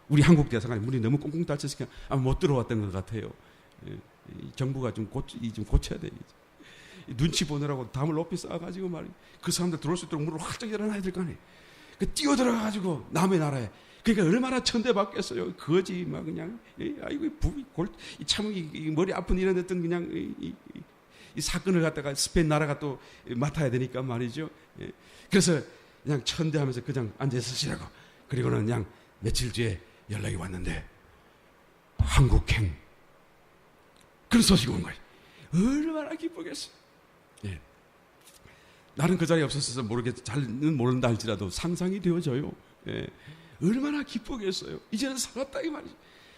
우리 한국 대사관에 문이 너무 꽁꽁 닫혀서 아마 못 들어왔던 것 같아요. 정부가 좀 고쳐야 돼. 눈치 보느라고 담을 높이 쌓아가지고 말이야. 그 사람들 들어올 수 있도록 문을 활짝 열어놔야 될 거 아니에요. 뛰어들어가가지고 남의 나라에. 그러니까 얼마나 천대받겠어요. 거지 막 그냥 아이고 이 머리 아픈 이런 어떤 그냥 이 사건을 갖다가 스페인 나라가 또 맡아야 되니까 말이죠. 그래서 그냥 천대하면서 그냥 앉아 있으시라고. 그리고는 그냥 며칠 뒤에 연락이 왔는데 한국행 그런 소식이 온 거예요. 얼마나 기쁘겠어요. 나는 그 자리에 없었어서 잘은 모른다 할지라도 상상이 되어져요. 얼마나 기쁘겠어요. 이제는 살았다 이 말이죠.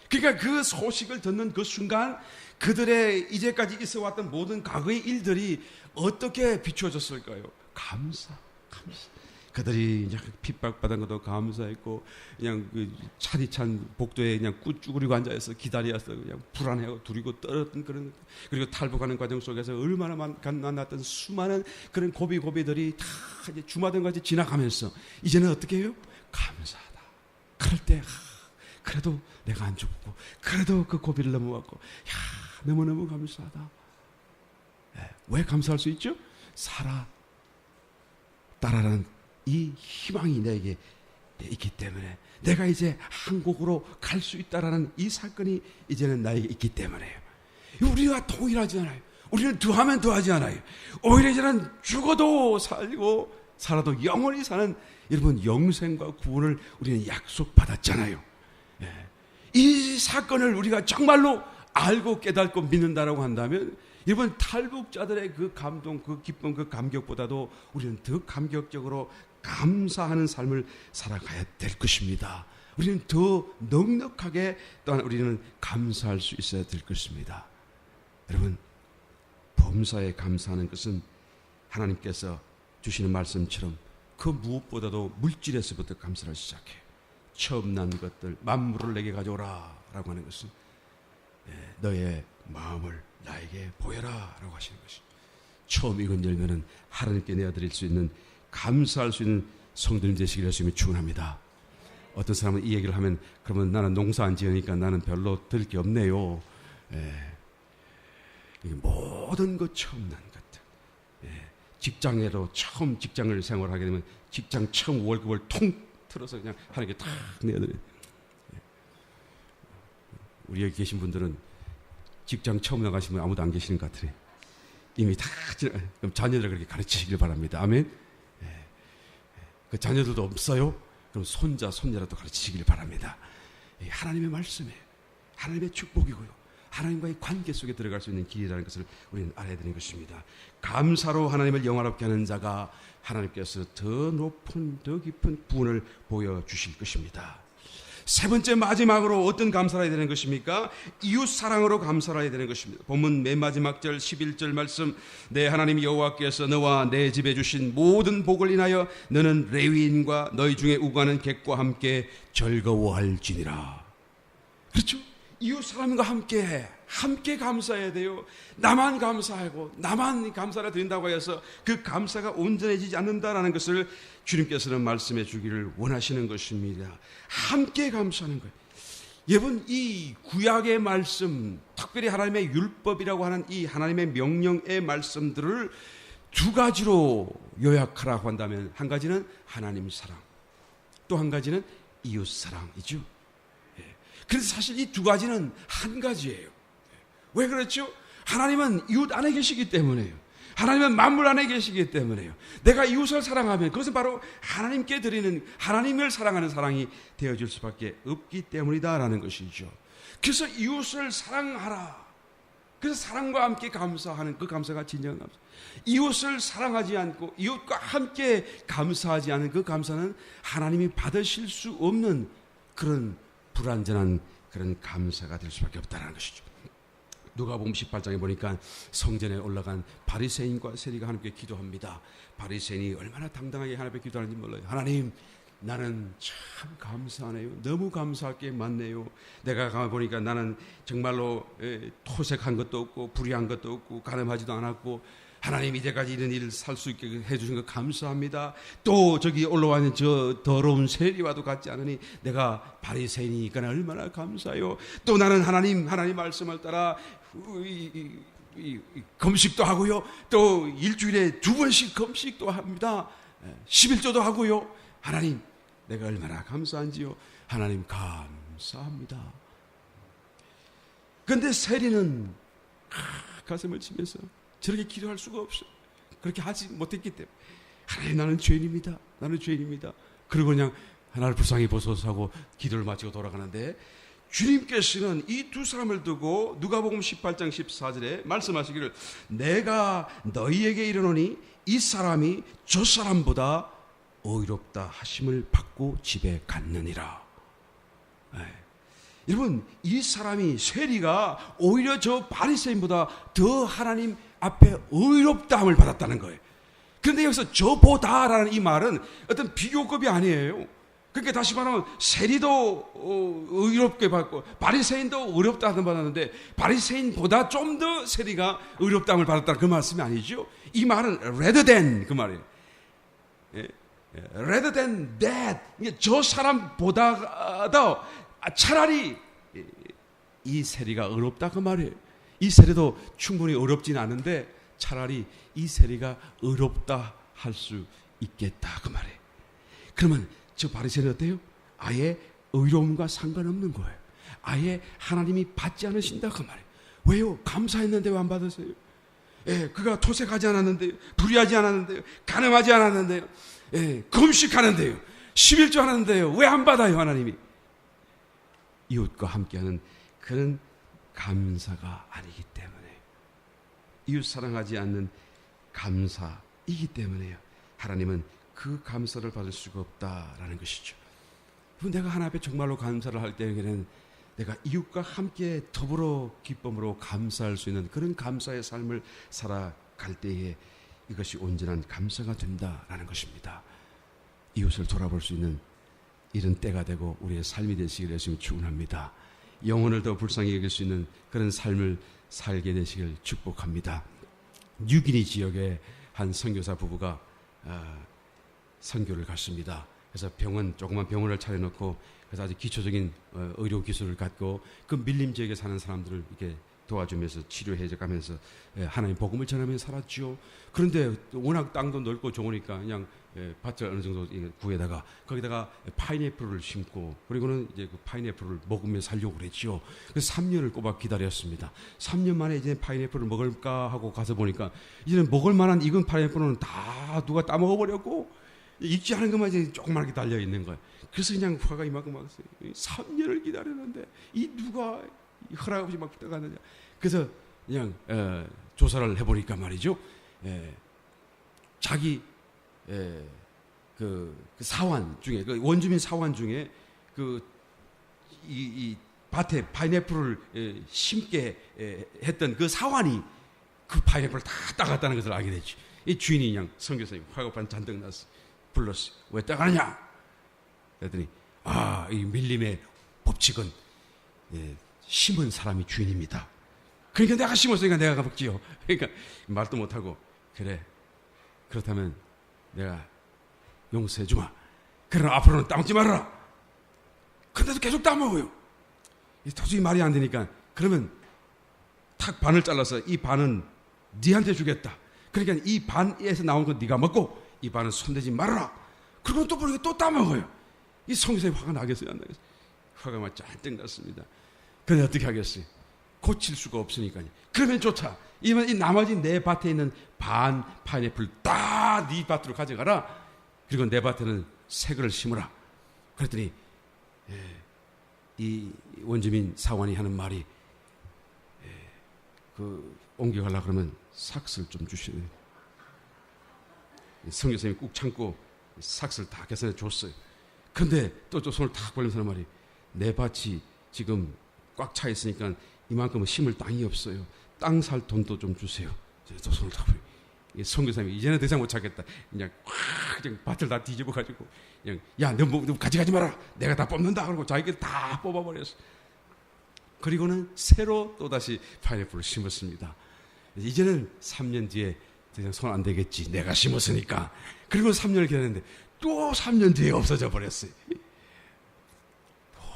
그러니까 그 소식을 듣는 그 순간 그들의 이제까지 있어왔던 모든 과거의 일들이 어떻게 비추어졌을까요? 감사. 그들이 그냥 핍박받은 것도 감사했고 그냥 그 차디찬 복도에 그냥 쭈그리고 앉아서 기다려서 그냥 불안해하고 두리고 떨었던 그런 그리고 탈북하는 과정 속에서 얼마나 만났던 수많은 그런 고비들이 다 이제 주마등 같이 지나가면서 이제는 어떻게 해요? 감사하다. 그럴 때 그래도 내가 안 죽고 그래도 그 고비를 넘어갔고 너무너무 감사하다. 왜 감사할 수 있죠? 살았다라는 이 희망이 내게 있기 때문에 내가 이제 한국으로 갈 수 있다라는 이 사건이 이제는 나에게 있기 때문에요. 우리와 동일하지 않아요. 우리는 더하면 더하지 않아요. 오히려 저는 죽어도 살고 살아도 영원히 사는 여러분 영생과 구원을 우리는 약속받았잖아요. 이 사건을 우리가 정말로 알고 깨닫고 믿는다라고 한다면 여러분 탈북자들의 그 감동, 그 기쁨, 그 감격보다도 우리는 더 감격적으로 감사하는 삶을 살아가야 될 것입니다. 우리는 더 넉넉하게 또한 우리는 감사할 수 있어야 될 것입니다. 여러분 범사에 감사하는 것은 하나님께서 주시는 말씀처럼 그 무엇보다도 물질에서부터 감사를 시작해요. 처음 난 것들 만물을 내게 가져오라 라고 하는 것은 너의 마음을 나에게 보여라 라고 하시는 것이 처음 이건 열면은 하나님께 내어드릴 수 있는 감사할 수 있는 성도님 되시기를 예수님이 축원합니다. 어떤 사람은 이 얘기를 하면 그러면 나는 농사 안 지으니까 나는 별로 들 게 없네요. 모든 것 처음 난 것들 직장에도 처음 직장을 생활하게 되면 직장 처음 월급을 통 틀어서 그냥 하나님께 탁 내어드려요. 우리 여기 계신 분들은 직장 처음 나가시면 아무도 안 계시는 것 같아요. 이미 다 그럼 자녀들을 그렇게 가르치시길 바랍니다. 아멘. 그 자녀들도 없어요? 그럼 손자, 손녀라도 가르치시길 바랍니다. 하나님의 말씀이에요. 하나님의 축복이고요. 하나님과의 관계 속에 들어갈 수 있는 길이라는 것을 우리는 알아야 되는 것입니다. 감사로 하나님을 영화롭게 하는 자가 하나님께서 더 높은 더 깊은 구원을 보여주실 것입니다. 세 번째 마지막으로 어떤 감사를 해야 되는 것입니까? 이웃 사랑으로 감사를 해야 되는 것입니다. 본문 맨 마지막 절 11절 말씀 내 하나님 여호와께서 너와 내 집에 주신 모든 복을 인하여 너는 레위인과 너희 중에 우고하는 객과 함께 즐거워할지니라. 그렇죠? 이웃 사람과 함께 감사해야 돼요. 나만 감사하고 나만 감사를 드린다고 해서 그 감사가 온전해지지 않는다라는 것을 주님께서는 말씀해 주기를 원하시는 것입니다. 함께 감사하는 거예요. 여러분 이 구약의 말씀, 특별히 하나님의 율법이라고 하는 이 하나님의 명령의 말씀들을 두 가지로 요약하라고 한다면 한 가지는 하나님 사랑, 또 한 가지는 이웃 사랑이죠. 그래서 사실 이 두 가지는 한 가지예요. 왜 그렇죠? 하나님은 이웃 안에 계시기 때문에요. 하나님은 만물 안에 계시기 때문에요. 내가 이웃을 사랑하면 그것은 바로 하나님께 드리는 하나님을 사랑하는 사랑이 되어질 수밖에 없기 때문이다라는 것이죠. 그래서 이웃을 사랑하라. 그래서 사랑과 함께 감사하는 그 감사가 진정한 감사. 이웃을 사랑하지 않고 이웃과 함께 감사하지 않은 그 감사는 하나님이 받으실 수 없는 그런 불완전한 그런 감사가 될 수밖에 없다는 것이죠. 누가복음 18장에 보니까 성전에 올라간 바리새인과 세리가 하나님께 기도합니다. 바리새인이 얼마나 당당하게 하나님 앞에 기도하는지 몰라요. 하나님, 나는 참 감사하네요. 너무 감사할 게 많네요. 내가 가보니까 나는 정말로 토색한 것도 없고 불의한 것도 없고 가늠하지도 않았고 하나님 이제까지 이런 일을 살 수 있게 해주신 거 감사합니다. 또 저기 올라와 있는 저 더러운 세리와도 같지 않으니 내가 바리새인이니까 얼마나 감사해요. 또 나는 하나님 말씀을 따라 금식도 하고요. 또 일주일에 2번씩 금식도 합니다. 11조도 하고요. 하나님 내가 얼마나 감사한지요. 하나님 감사합니다. 그런데 세리는 가슴을 치면서 저렇게 기도할 수가 없어요. 그렇게 하지 못했기 때문에 하나님 나는 죄인입니다. 나는 죄인입니다. 그리고 그냥 하나를 불쌍히 보소서 하고 기도를 마치고 돌아가는데 주님께서는 이 두 사람을 두고 누가복음 18장 14절에 말씀하시기를 내가 너희에게 이르노니 이 사람이 저 사람보다 의롭다 하심을 받고 집에 갔느니라. 여러분 이 사람이 세리가 오히려 저 바리새인보다 더 하나님 앞에 의롭다함을 받았다는 거예요. 그런데 여기서 저보다라는 이 말은 어떤 비교급이 아니에요. 그러니까 다시 말하면 세리도 의롭게 받고 바리새인도 의롭다함을 받았는데 바리새인보다 좀 더 세리가 의롭다함을 받았다는 그 말씀이 아니죠. 이 말은 rather than 그 말이에요. rather than that 저 사람보다도 차라리 이 세리가 의롭다 그 말이에요. 이 세리도 충분히 의롭진 않은데 차라리 이 세리가 의롭다 할 수 있겠다 그 말이에요. 그러면 저 바리새인은 어때요? 아예 의로움과 상관없는 거예요. 아예 하나님이 받지 않으신다 그 말이에요. 왜요? 감사했는데 왜 안 받으세요? 그가 토색하지 않았는데요, 불의하지 않았는데요, 간음하지 않았는데요, 금식하는데요, 11조 하는데요, 왜 안 받아요? 하나님이 이웃과 함께하는 그런 감사가 아니기 때문에, 이웃 사랑하지 않는 감사이기 때문에요. 하나님은 그 감사를 받을 수가 없다라는 것이죠. 내가 하나님 앞에 정말로 감사를 할 때에는 내가 이웃과 함께 더불어 기쁨으로 감사할 수 있는 그런 감사의 삶을 살아갈 때에 이것이 온전한 감사가 된다라는 것입니다. 이웃을 돌아볼 수 있는 이런 때가 되고 우리의 삶이 되시기를 예수님 축원합니다. 영혼을 더 불쌍히 여길 수 있는 그런 삶을 살게 되시길 축복합니다. 뉴기니 지역의 한 선교사 부부가 선교를 갔습니다. 그래서 조그만 병원을 차려놓고, 그래서 아주 기초적인 의료 기술을 갖고 그 밀림 지역에 사는 사람들을 이렇게 도와주면서 치료해가면서 하나님 복음을 전하면서 살았죠. 그런데 워낙 땅도 넓고 좋으니까 그냥 밭을 어느 정도 구해다가 거기다가 파인애플을 심고, 그리고는 이제 그 파인애플을 먹으며 살려고 그랬죠. 그래서 3년을 꼬박 기다렸습니다. 3년 만에 이제 파인애플을 먹을까 하고 가서 보니까 이제는 먹을 만한 익은 파인애플은 다 누가 따먹어버렸고, 익지 않은 것만 이제 조그맣게 달려 있는 거예요. 그래서 그냥 화가 이만큼 왔어요. 3년을 기다렸는데 이 누가 허락 없이 막 떠가느냐. 그래서 그냥 조사를 해보니까 말이죠. 자기 그 사원 중에, 그 원주민 사원 중에 이 밭에 파인애플을 심게 했던 그 사원이 그 파인애플을 다 따갔다는 것을 알게 됐지. 이 주인이 그냥 선교사님 화가 잔뜩 났어. 불렀어. 왜 따가느냐? 그랬더니 이 밀림의 법칙은 심은 사람이 주인입니다. 그러니까 내가 심었으니까 내가 먹지요. 그러니까 말도 못하고, 그래, 그렇다면 내가 용서해 주마. 그러나 앞으로는 따먹지 말아라. 근데도 계속 따먹어요. 도저히 말이 안 되니까, 그러면 탁 반을 잘라서 이 반은 네한테 주겠다. 그러니까 이 반에서 나온 건 네가 먹고 이 반은 손대지 말아라. 그러고 또 모르게 또 따먹어요. 이 성교사님 화가 나겠어요, 안 나겠어요? 화가 막 잔뜩 났습니다. 그런데 어떻게 하겠어요? 고칠 수가 없으니까요. 그러면 좋다. 이 나머지 내 밭에 있는 반 파인애플 다 네 밭으로 가져가라. 그리고 내 밭에는 새 그릇을 심으라. 그랬더니 이 원주민 사원이 하는 말이, 옮겨가려고 그러면 삭스를 좀 주시네. 성교사님이 꾹 참고 삭스를 다 계산해 줬어요. 그런데 또 손을 탁 벌리면서 하는 말이, 내 밭이 지금 꽉 차 있으니까 이만큼은 심을 땅이 없어요. 땅 살 돈도 좀 주세요. 또 손을 탁 벌리고, 성교사님이 이제는 더 이상 못 찾겠다. 그냥 밭을 다 뒤집어가지고 그냥, 야, 너 가져가지 마라. 내가 다 뽑는다. 그러고 자기가 다 뽑아버렸어. 그리고는 새로 또다시 파인애플을 심었습니다. 이제는 3년 뒤에 더 이상 손 안 대겠지. 내가 심었으니까. 그리고 3년을 기다렸는데 또 3년 뒤에 없어져 버렸어요.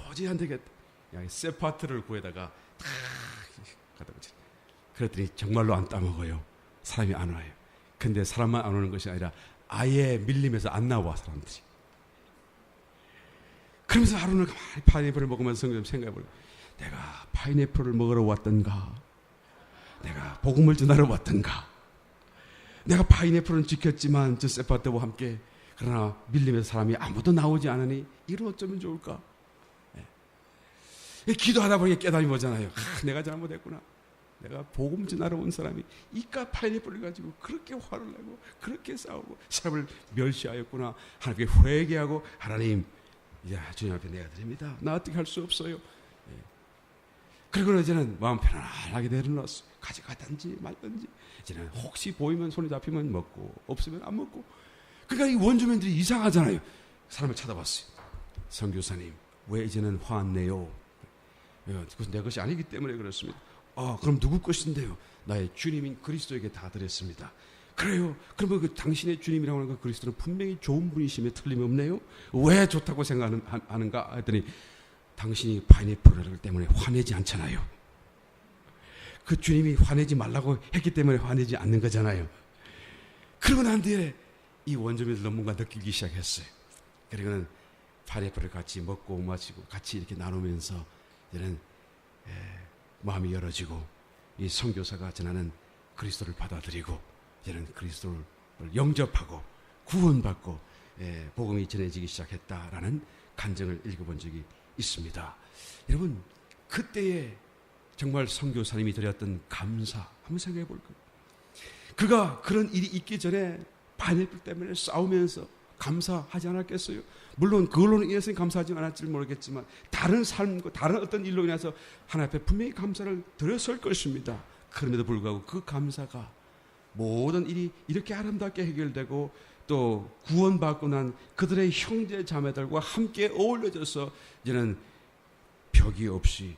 도저히 안 되겠다. 새 파트를 구해다가 다 갖다 붙여. 그랬더니 정말로 안 따먹어요. 사람이 안 와요. 근데 사람만 안 오는 것이 아니라 아예 밀림에서 안 나와, 사람들이. 그러면서 하루는 가만히 파인애플을 먹으면서 성경 생각해보려. 내가 파인애플을 먹으러 왔던가? 내가 복음을 전하러 왔던가? 내가 파인애플은 지켰지만 저 세파트와 함께, 그러나 밀림에서 사람이 아무도 나오지 않으니 이를 어쩌면 좋을까? 기도하다 보니 깨달음이 오잖아요. 내가 잘못했구나. 내가 복음 전하러 온 사람이 이깟 파인애플을 가지고 그렇게 화를 내고 그렇게 싸우고 사람을 멸시하였구나. 하나님께 회개하고, 하나님, 이제 주님 앞에 내가 드립니다. 나 어떻게 할 수 없어요. 그리고 이제는 마음 편안하게 내려놨어. 가져가든지 말든지. 이제는 혹시 보이면, 손에 잡히면 먹고 없으면 안 먹고. 그러니까 이 원주민들이 이상하잖아요. 사람을 찾아봤어요. 선교사님, 왜 이제는 화 안 내요? 그것은 내 것이 아니기 때문에 그렇습니다. 그럼 누구 것인데요? 나의 주님인 그리스도에게 다 드렸습니다. 그래요? 그러면 그 당신의 주님이라고 하는 그 그리스도는 분명히 좋은 분이심에 틀림없네요? 왜 좋다고 생각하는가 했더니, 당신이 파인애플 때문에 화내지 않잖아요. 그 주님이 화내지 말라고 했기 때문에 화내지 않는 거잖아요. 그러고 난 뒤에 이 원주민들도 뭔가 느끼기 시작했어요. 그리고는 파인애플을 같이 먹고 마시고 같이 이렇게 나누면서 이제는 마음이 열어지고, 이 선교사가 전하는 그리스도를 받아들이고 이제는 그리스도를 영접하고 구원받고 복음이 전해지기 시작했다라는 간증을 읽어본 적이 있습니다. 여러분, 그때에 정말 선교사님이 드렸던 감사 한번 생각해 볼까요? 그가 그런 일이 있기 전에 파인애플 때문에 싸우면서 감사하지 않았겠어요? 물론 그걸로 인해서는 감사하지 않았지 모르겠지만 다른 삶과 다른 어떤 일로 인해서 하나님 앞에 분명히 감사를 드렸을 것입니다. 그럼에도 불구하고 그 감사가 모든 일이 이렇게 아름답게 해결되고 또 구원받고 난 그들의 형제 자매들과 함께 어울려져서 이제는 벽이 없이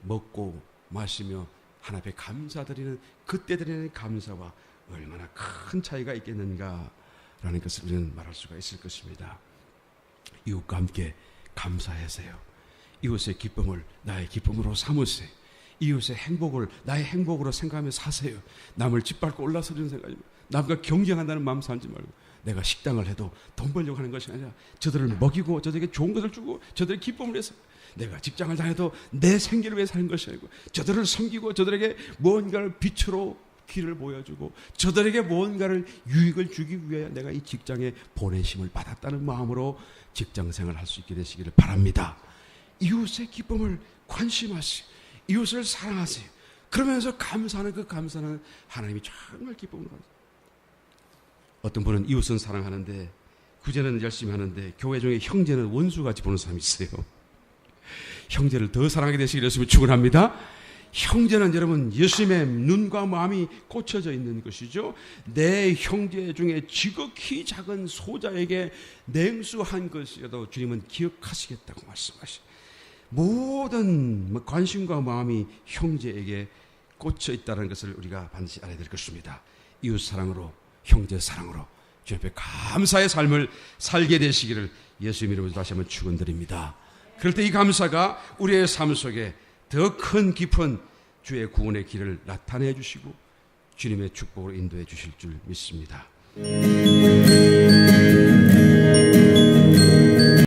먹고 마시며 하나님 앞에 감사드리는 그때 드리는 감사와 얼마나 큰 차이가 있겠는가라는 것을 우리는 말할 수가 있을 것입니다. 이웃과 함께 감사하세요. 이웃의 기쁨을 나의 기쁨으로 삼으세요. 이웃의 행복을 나의 행복으로 생각하며 사세요. 남을 짓밟고 올라서는 생각하지 말고, 남과 경쟁한다는 마음 삼지 말고, 내가 식당을 해도 돈 벌려고 하는 것이 아니라 저들을 먹이고 저들에게 좋은 것을 주고 저들의 기쁨을 위해서, 내가 직장을 다녀도 내 생계를 위해 사는 것이 아니고 저들을 섬기고 저들에게 무언가를 빛으로 길을 보여주고 저들에게 무언가를 유익을 주기 위해 내가 이 직장에 보내심을 받았다는 마음으로 직장생활을 할 수 있게 되시기를 바랍니다. 이웃의 기쁨을 관심하세요. 이웃을 사랑하세요. 그러면서 감사하는 그 감사는 하나님이 정말 기쁨을 받으세요. 어떤 분은 이웃은 사랑하는데 구제는 열심히 하는데 교회 중에 형제는 원수같이 보는 사람이 있어요. 형제를 더 사랑하게 되시기를 예수님을 축원합니다. 형제는 여러분 예수님의 눈과 마음이 꽂혀져 있는 것이죠. 내 형제 중에 지극히 작은 소자에게 냉수한 것이라도 주님은 기억하시겠다고 말씀하시죠. 모든 관심과 마음이 형제에게 꽂혀 있다는 것을 우리가 반드시 알아야 될 것입니다. 이웃 사랑으로, 형제 사랑으로 주님 앞에 감사의 삶을 살게 되시기를 예수님 이름으로 다시 한번 축원드립니다. 그럴 때 이 감사가 우리의 삶 속에 더 큰 깊은 주의 구원의 길을 나타내 주시고 주님의 축복으로 인도해 주실 줄 믿습니다.